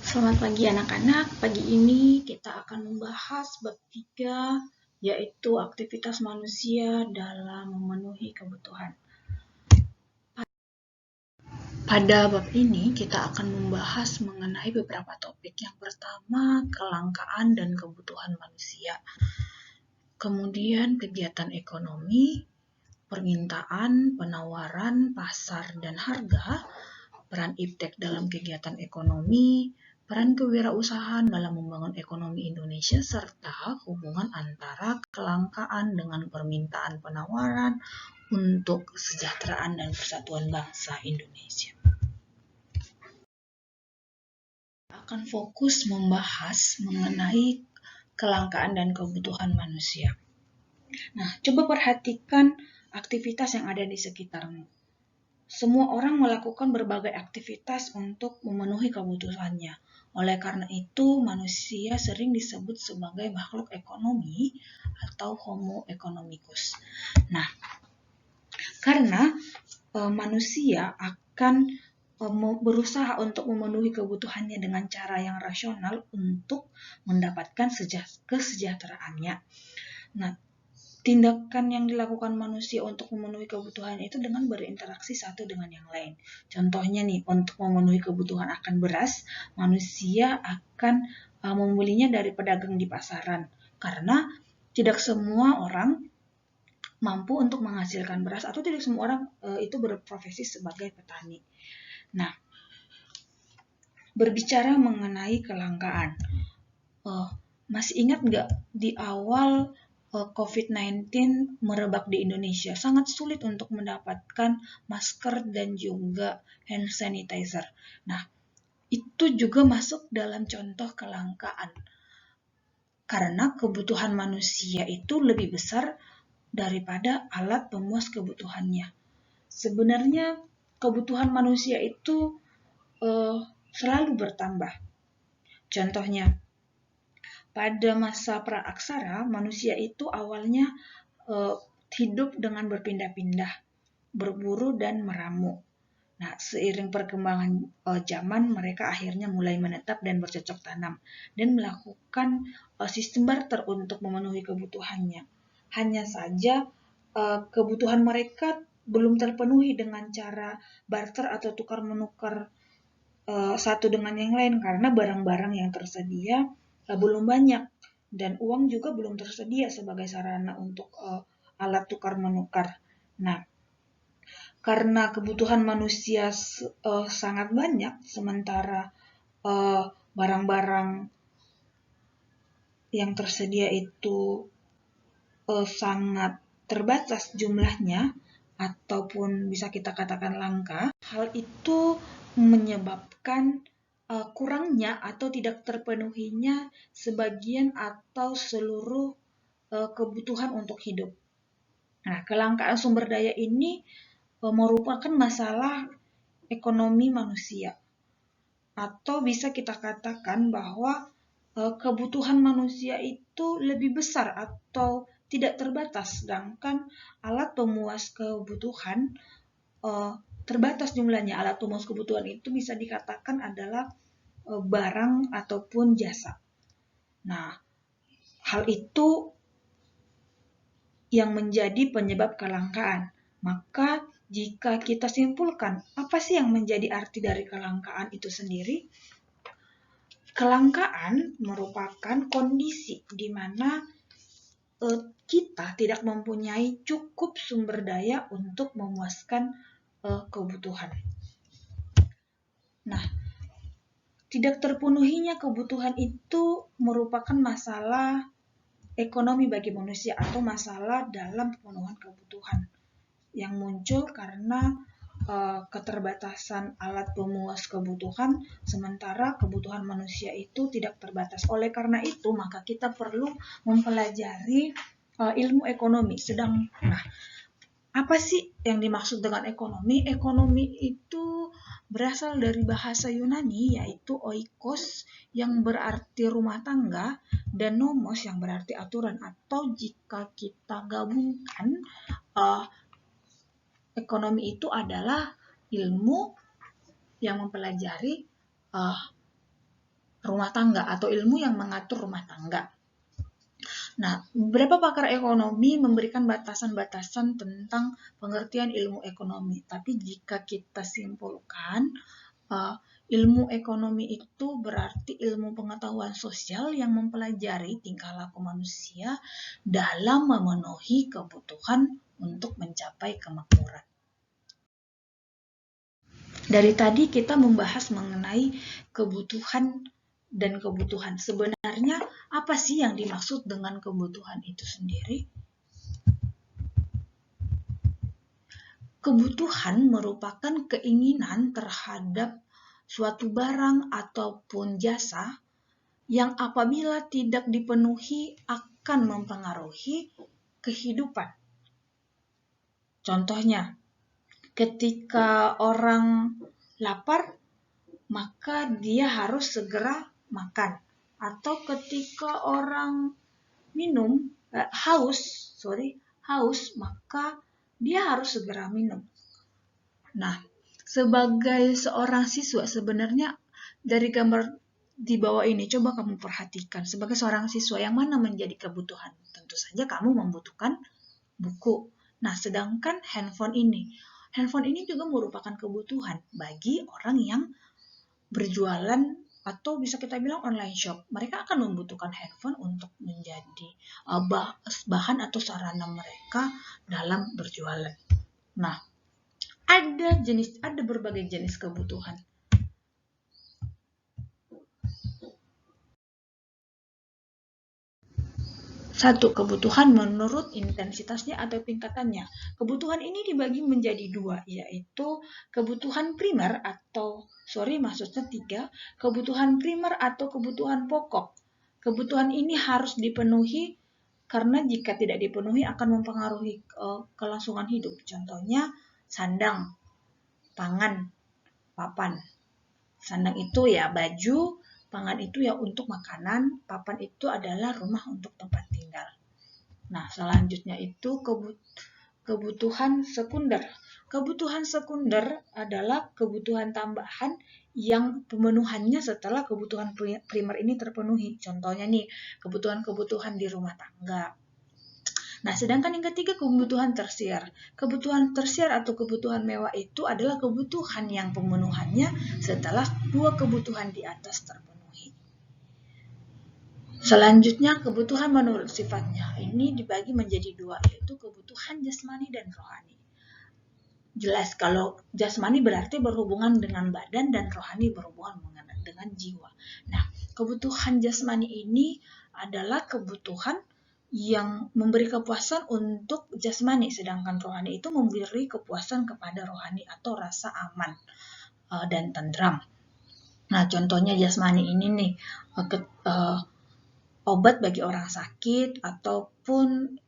Selamat pagi anak-anak. Pagi ini kita akan membahas bab 3, yaitu aktivitas manusia dalam memenuhi kebutuhan. Pada bab ini kita akan membahas mengenai beberapa topik. Yang pertama, kelangkaan dan kebutuhan manusia. Kemudian kegiatan ekonomi, permintaan, penawaran, pasar, dan harga, peran iptek dalam kegiatan ekonomi, peran kewirausahaan dalam membangun ekonomi Indonesia, serta hubungan antara kelangkaan dengan permintaan penawaran untuk kesejahteraan dan persatuan bangsa Indonesia. Akan fokus membahas mengenai kelangkaan dan kebutuhan manusia. Nah, coba perhatikan aktivitas yang ada di sekitarmu. Semua orang melakukan berbagai aktivitas untuk memenuhi kebutuhannya. Oleh karena itu, manusia sering disebut sebagai makhluk ekonomi atau Homo economicus. Nah, karena manusia akan berusaha untuk memenuhi kebutuhannya dengan cara yang rasional untuk mendapatkan kesejahteraannya. Nah, tindakan yang dilakukan manusia untuk memenuhi kebutuhan itu dengan berinteraksi satu dengan yang lain. Contohnya nih, untuk memenuhi kebutuhan akan beras, manusia akan membelinya dari pedagang di pasaran. Karena tidak semua orang mampu untuk menghasilkan beras atau tidak semua orang itu berprofesi sebagai petani. Nah, berbicara mengenai kelangkaan, masih ingat nggak di awal COVID-19 merebak di Indonesia, sangat sulit untuk mendapatkan masker dan juga hand sanitizer. Nah, itu juga masuk dalam contoh kelangkaan. Karena kebutuhan manusia itu lebih besar daripada alat pemuas kebutuhannya. Sebenarnya kebutuhan manusia itu selalu bertambah. Contohnya, pada masa praaksara, manusia itu awalnya hidup dengan berpindah-pindah, berburu dan meramu. Nah, seiring perkembangan zaman, mereka akhirnya mulai menetap dan bercocok tanam dan melakukan sistem barter untuk memenuhi kebutuhannya. Hanya saja kebutuhan mereka belum terpenuhi dengan cara barter atau tukar-menukar satu dengan yang lain karena barang-barang yang tersedia belum banyak dan uang juga belum tersedia sebagai sarana untuk alat tukar-menukar. Nah, karena kebutuhan manusia sangat banyak, sementara barang-barang yang tersedia itu sangat terbatas jumlahnya, ataupun bisa kita katakan langka, hal itu menyebabkan kurangnya atau tidak terpenuhinya sebagian atau seluruh kebutuhan untuk hidup. Nah, kelangkaan sumber daya ini merupakan masalah ekonomi manusia. Atau bisa kita katakan bahwa kebutuhan manusia itu lebih besar atau tidak terbatas, sedangkan alat pemuas kebutuhan terbatas jumlahnya. Alat pemuas kebutuhan itu bisa dikatakan adalah barang ataupun jasa. Nah, hal itu yang menjadi penyebab kelangkaan. Maka jika kita simpulkan, apa sih yang menjadi arti dari kelangkaan itu sendiri? Kelangkaan merupakan kondisi di mana kita tidak mempunyai cukup sumber daya untuk memuaskan kebutuhan. Nah, tidak terpenuhinya kebutuhan itu merupakan masalah ekonomi bagi manusia atau masalah dalam pemenuhan kebutuhan yang muncul karena keterbatasan alat pemuas kebutuhan, sementara kebutuhan manusia itu tidak terbatas. Oleh karena itu, maka kita perlu mempelajari ilmu ekonomi. Nah, apa sih yang dimaksud dengan ekonomi? Ekonomi itu berasal dari bahasa Yunani, yaitu oikos yang berarti rumah tangga dan nomos yang berarti aturan. Atau jika kita gabungkan, ekonomi itu adalah ilmu yang mempelajari rumah tangga atau ilmu yang mengatur rumah tangga. Nah, beberapa pakar ekonomi memberikan batasan-batasan tentang pengertian ilmu ekonomi. Tapi jika kita simpulkan, ilmu ekonomi itu berarti ilmu pengetahuan sosial yang mempelajari tingkah laku manusia dalam memenuhi kebutuhan untuk mencapai kemakmuran. Dari tadi kita membahas mengenai kebutuhan dan kebutuhan. Sebenarnya apa sih yang dimaksud dengan kebutuhan itu sendiri? Kebutuhan merupakan keinginan terhadap suatu barang ataupun jasa yang apabila tidak dipenuhi akan mempengaruhi kehidupan. Contohnya, ketika orang lapar, maka dia harus segera makan. Atau ketika orang minum, haus, maka dia harus segera minum. Nah, sebagai seorang siswa sebenarnya dari gambar di bawah ini, coba kamu perhatikan. Sebagai seorang siswa, yang mana menjadi kebutuhan? Tentu saja kamu membutuhkan buku. Nah, sedangkan handphone ini juga merupakan kebutuhan bagi orang yang berjualan atau bisa kita bilang online shop. Mereka akan membutuhkan handphone untuk menjadi bahan atau sarana mereka dalam berjualan. Nah, ada berbagai jenis kebutuhan. Satu, kebutuhan menurut intensitasnya atau tingkatannya. Kebutuhan ini dibagi menjadi dua, yaitu kebutuhan primer maksudnya tiga, kebutuhan primer atau kebutuhan pokok. Kebutuhan ini harus dipenuhi karena jika tidak dipenuhi akan mempengaruhi kelangsungan hidup. Contohnya sandang, pangan, papan. Sandang itu ya baju, pangan itu ya untuk makanan, papan itu adalah rumah untuk tempat tinggal. Nah, selanjutnya itu kebutuhan sekunder. Kebutuhan sekunder adalah kebutuhan tambahan yang pemenuhannya setelah kebutuhan primer ini terpenuhi. Contohnya nih, kebutuhan-kebutuhan di rumah tangga. Nah, sedangkan yang ketiga kebutuhan tersier. Kebutuhan tersier atau kebutuhan mewah itu adalah kebutuhan yang pemenuhannya setelah dua kebutuhan di atas terpenuhi. Selanjutnya, kebutuhan menurut sifatnya. Ini dibagi menjadi dua, yaitu kebutuhan jasmani dan rohani. Jelas, kalau jasmani berarti berhubungan dengan badan dan rohani berhubungan dengan jiwa. Nah, kebutuhan jasmani ini adalah kebutuhan yang memberi kepuasan untuk jasmani, sedangkan rohani itu memberi kepuasan kepada rohani atau rasa aman dan tentram. Nah, contohnya jasmani ini nih, obat bagi orang sakit ataupun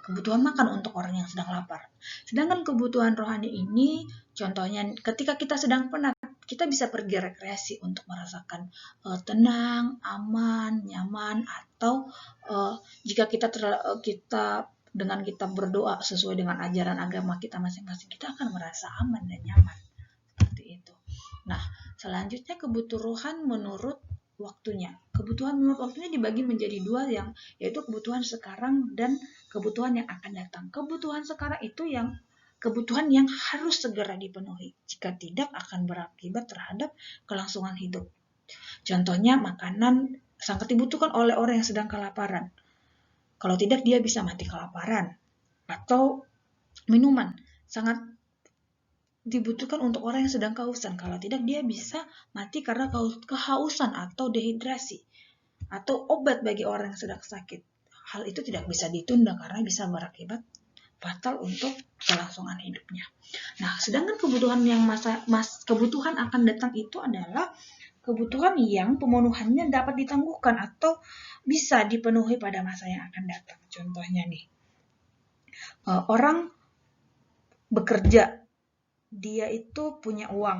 kebutuhan makan untuk orang yang sedang lapar. Sedangkan kebutuhan rohani ini, contohnya ketika kita sedang penat, kita bisa pergi rekreasi untuk merasakan tenang, aman, nyaman, atau jika kita dengan kita berdoa sesuai dengan ajaran agama kita masing-masing, kita akan merasa aman dan nyaman. Seperti itu. Nah, selanjutnya kebutuhan menurut waktunya. Kebutuhan menurut waktunya dibagi menjadi dua, yaitu kebutuhan sekarang dan kebutuhan yang akan datang. Kebutuhan sekarang itu kebutuhan yang harus segera dipenuhi. Jika tidak akan berakibat terhadap kelangsungan hidup. Contohnya makanan sangat dibutuhkan oleh orang yang sedang kelaparan. Kalau tidak dia bisa mati kelaparan. Atau minuman sangat dibutuhkan untuk orang yang sedang kehausan. Kalau tidak dia bisa mati karena kehausan atau dehidrasi. Atau obat bagi orang yang sedang sakit. Hal itu tidak bisa ditunda karena bisa berakibat fatal untuk kelangsungan hidupnya. Nah, sedangkan kebutuhan yang kebutuhan akan datang itu adalah kebutuhan yang pemenuhannya dapat ditangguhkan atau bisa dipenuhi pada masa yang akan datang. Contohnya nih, orang bekerja, dia itu punya uang.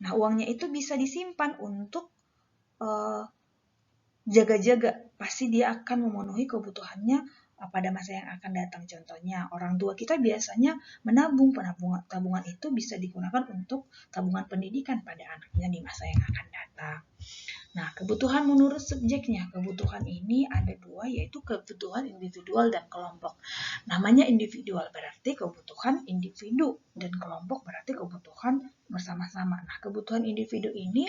Nah, uangnya itu bisa disimpan untuk jaga-jaga. Pasti dia akan memenuhi kebutuhannya pada masa yang akan datang. Contohnya, orang tua kita biasanya menabung. Tabungan itu bisa digunakan untuk tabungan pendidikan pada anaknya di masa yang akan datang. Nah, kebutuhan menurut subjeknya, kebutuhan ini ada dua, yaitu kebutuhan individual dan kelompok. Namanya individual berarti kebutuhan individu, dan kelompok berarti kebutuhan bersama-sama. Nah, kebutuhan individu ini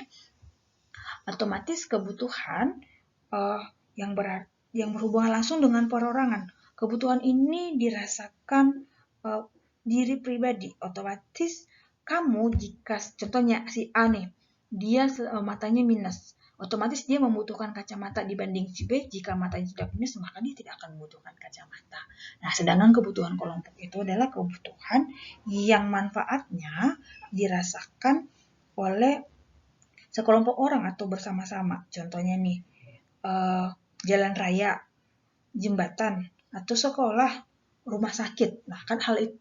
otomatis kebutuhan yang berhubungan langsung dengan perorangan. Kebutuhan ini dirasakan diri pribadi. Otomatis kamu jika contohnya si A nih, dia matanya minus, otomatis dia membutuhkan kacamata dibanding si B. Jika matanya tidak minus, maka dia tidak akan membutuhkan kacamata. Nah, sedangkan kebutuhan kelompok itu adalah kebutuhan yang manfaatnya dirasakan oleh sekelompok orang atau bersama-sama. Contohnya nih, jalan raya, jembatan, atau sekolah, rumah sakit. Nah, kan hal itu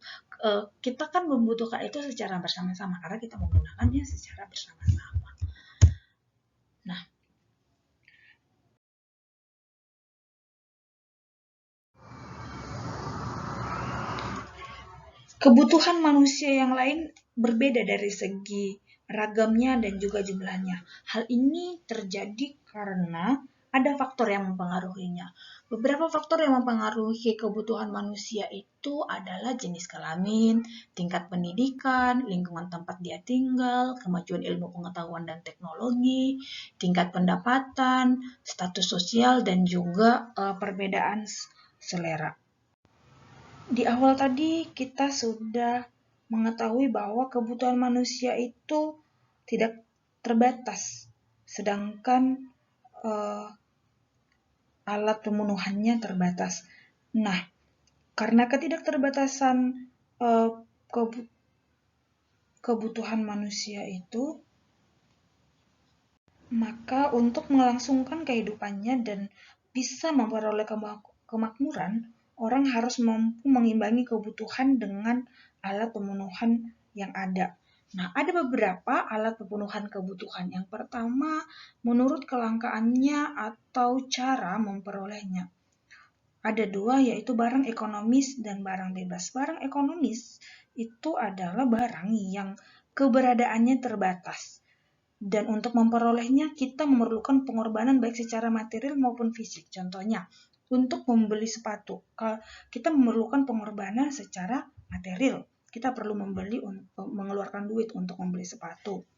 kita kan membutuhkan itu secara bersama-sama karena kita menggunakannya secara bersama-sama. Nah, kebutuhan manusia yang lain berbeda dari segi ragamnya dan juga jumlahnya. Hal ini terjadi karena ada faktor yang mempengaruhinya. Beberapa faktor yang mempengaruhi kebutuhan manusia itu adalah jenis kelamin, tingkat pendidikan, lingkungan tempat dia tinggal, kemajuan ilmu pengetahuan dan teknologi, tingkat pendapatan, status sosial, dan juga perbedaan selera. Di awal tadi kita sudah mengetahui bahwa kebutuhan manusia itu tidak terbatas, sedangkan alat pemenuhannya terbatas. Nah, karena ketidakterbatasan kebutuhan manusia itu, maka untuk melangsungkan kehidupannya dan bisa memperoleh kemakmuran, orang harus mampu mengimbangi kebutuhan dengan alat pemenuhan yang ada. Nah, ada beberapa alat pemenuhan kebutuhan. Yang pertama, menurut kelangkaannya atau cara memperolehnya. Ada dua, yaitu barang ekonomis dan barang bebas. Barang ekonomis itu adalah barang yang keberadaannya terbatas. Dan untuk memperolehnya, kita memerlukan pengorbanan baik secara material maupun fisik. Contohnya, untuk membeli sepatu, kita memerlukan pengorbanan secara material. Kita perlu mengeluarkan duit untuk membeli sepatu.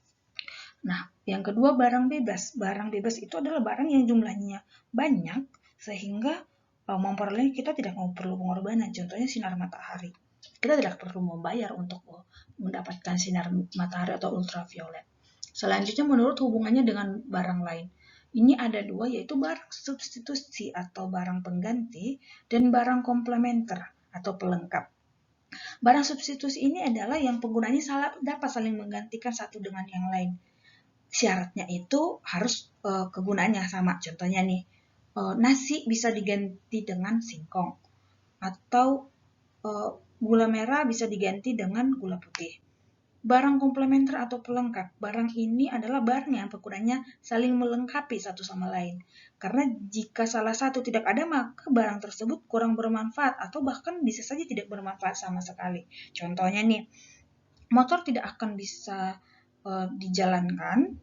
Nah, yang kedua barang bebas. Barang bebas itu adalah barang yang jumlahnya banyak, sehingga memperoleh kita tidak perlu pengorbanan. Contohnya sinar matahari. Kita tidak perlu membayar untuk mendapatkan sinar matahari atau ultraviolet. Selanjutnya menurut hubungannya dengan barang lain. Ini ada dua, yaitu barang substitusi atau barang pengganti dan barang komplementer atau pelengkap. Barang substitusi ini adalah yang penggunanya dapat saling menggantikan satu dengan yang lain. Syaratnya itu harus kegunaannya sama. Contohnya nih, nasi bisa diganti dengan singkong, atau gula merah bisa diganti dengan gula putih. Barang komplementer atau pelengkap. Barang ini adalah barang yang penggunanya saling melengkapi satu sama lain. Karena jika salah satu tidak ada, maka barang tersebut kurang bermanfaat atau bahkan bisa saja tidak bermanfaat sama sekali. Contohnya nih, motor tidak akan bisa dijalankan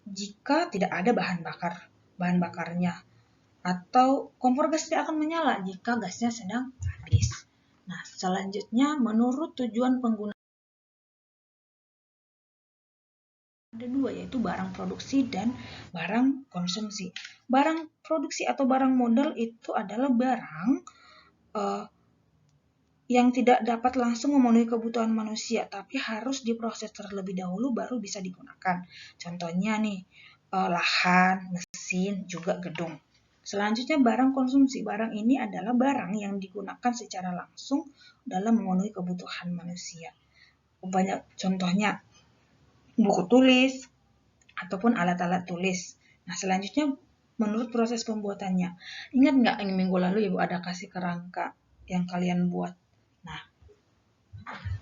jika tidak ada bahan bakarnya. Atau kompor gas tidak akan menyala jika gasnya sedang habis. Nah, selanjutnya menurut tujuan pengguna ada dua, yaitu barang produksi dan barang konsumsi. Barang produksi atau barang modal itu adalah barang yang tidak dapat langsung memenuhi kebutuhan manusia, tapi harus diproses terlebih dahulu baru bisa digunakan. Contohnya nih, lahan, mesin, juga gedung. Selanjutnya barang konsumsi. Barang ini adalah barang yang digunakan secara langsung dalam memenuhi kebutuhan manusia. Banyak contohnya, buku tulis, ataupun alat-alat tulis. Nah, selanjutnya menurut proses pembuatannya. Ingat nggak yang minggu lalu Ibu ada kasih kerangka yang kalian buat? Nah,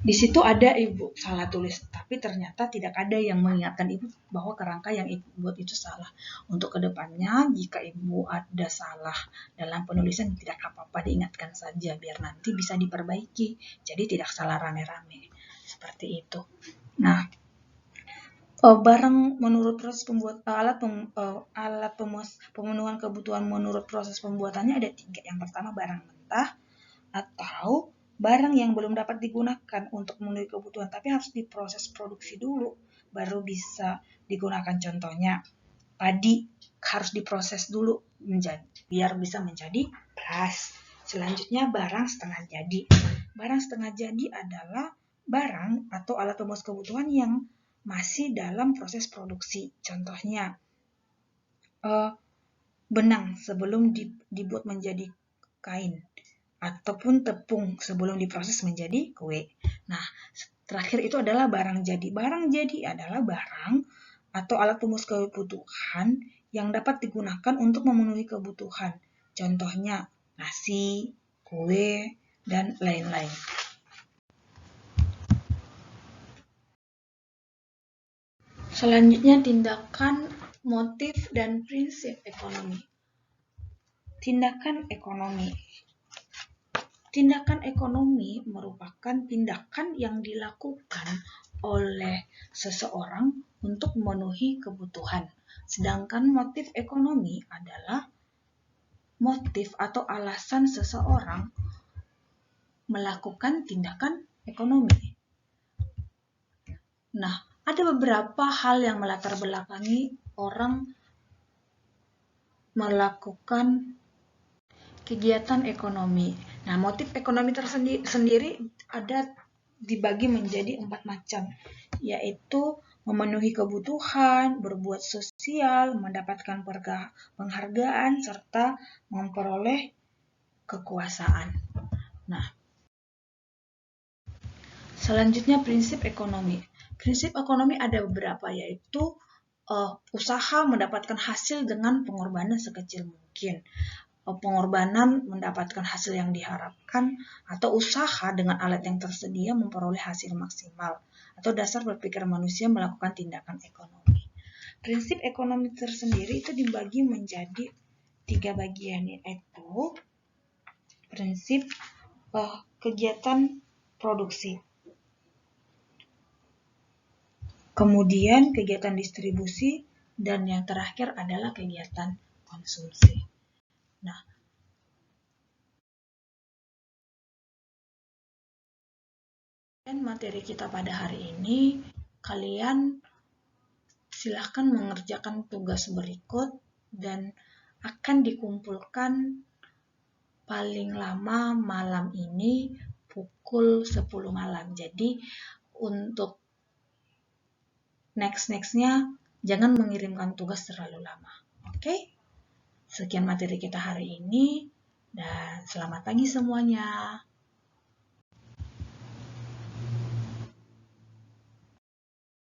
di situ ada Ibu salah tulis, tapi ternyata tidak ada yang mengingatkan Ibu bahwa kerangka yang Ibu buat itu salah. Untuk kedepannya, jika Ibu ada salah dalam penulisan, tidak apa-apa, diingatkan saja, biar nanti bisa diperbaiki. Jadi tidak salah rame-rame. Seperti itu. Nah, barang menurut proses pemenuhan kebutuhan menurut proses pembuatannya ada 3. Yang pertama barang mentah atau barang yang belum dapat digunakan untuk memenuhi kebutuhan tapi harus diproses produksi dulu baru bisa digunakan. Contohnya padi harus diproses dulu biar bisa menjadi beras. Selanjutnya barang setengah jadi. Barang setengah jadi adalah barang atau alat pemenuhan kebutuhan yang masih dalam proses produksi. Contohnya benang sebelum dibuat menjadi kain ataupun tepung sebelum diproses menjadi kue. Nah, terakhir itu adalah barang jadi. Barang jadi adalah barang atau alat pemenuhan kebutuhan yang dapat digunakan untuk memenuhi kebutuhan. Contohnya nasi, kue, dan lain-lain. Selanjutnya tindakan, motif, dan prinsip ekonomi. Tindakan ekonomi. Tindakan ekonomi merupakan tindakan yang dilakukan oleh seseorang untuk memenuhi kebutuhan. Sedangkan motif ekonomi adalah motif atau alasan seseorang melakukan tindakan ekonomi. Nah, ada beberapa hal yang melatar belakangi orang melakukan kegiatan ekonomi. Nah, motif ekonomi tersendiri ada dibagi menjadi 4 macam, yaitu memenuhi kebutuhan, berbuat sosial, mendapatkan penghargaan, serta memperoleh kekuasaan. Nah, selanjutnya prinsip ekonomi. Prinsip ekonomi ada beberapa, yaitu usaha mendapatkan hasil dengan pengorbanan sekecil mungkin. Pengorbanan mendapatkan hasil yang diharapkan, atau usaha dengan alat yang tersedia memperoleh hasil maksimal, atau dasar berpikir manusia melakukan tindakan ekonomi. Prinsip ekonomi tersendiri itu dibagi menjadi 3 bagian, yaitu prinsip kegiatan produksi, kemudian kegiatan distribusi, dan yang terakhir adalah kegiatan konsumsi. Nah, materi kita pada hari ini, kalian silahkan mengerjakan tugas berikut dan akan dikumpulkan paling lama malam ini pukul 10 malam. Jadi untuk next-nya jangan mengirimkan tugas terlalu lama. Oke? Sekian materi kita hari ini dan selamat pagi semuanya.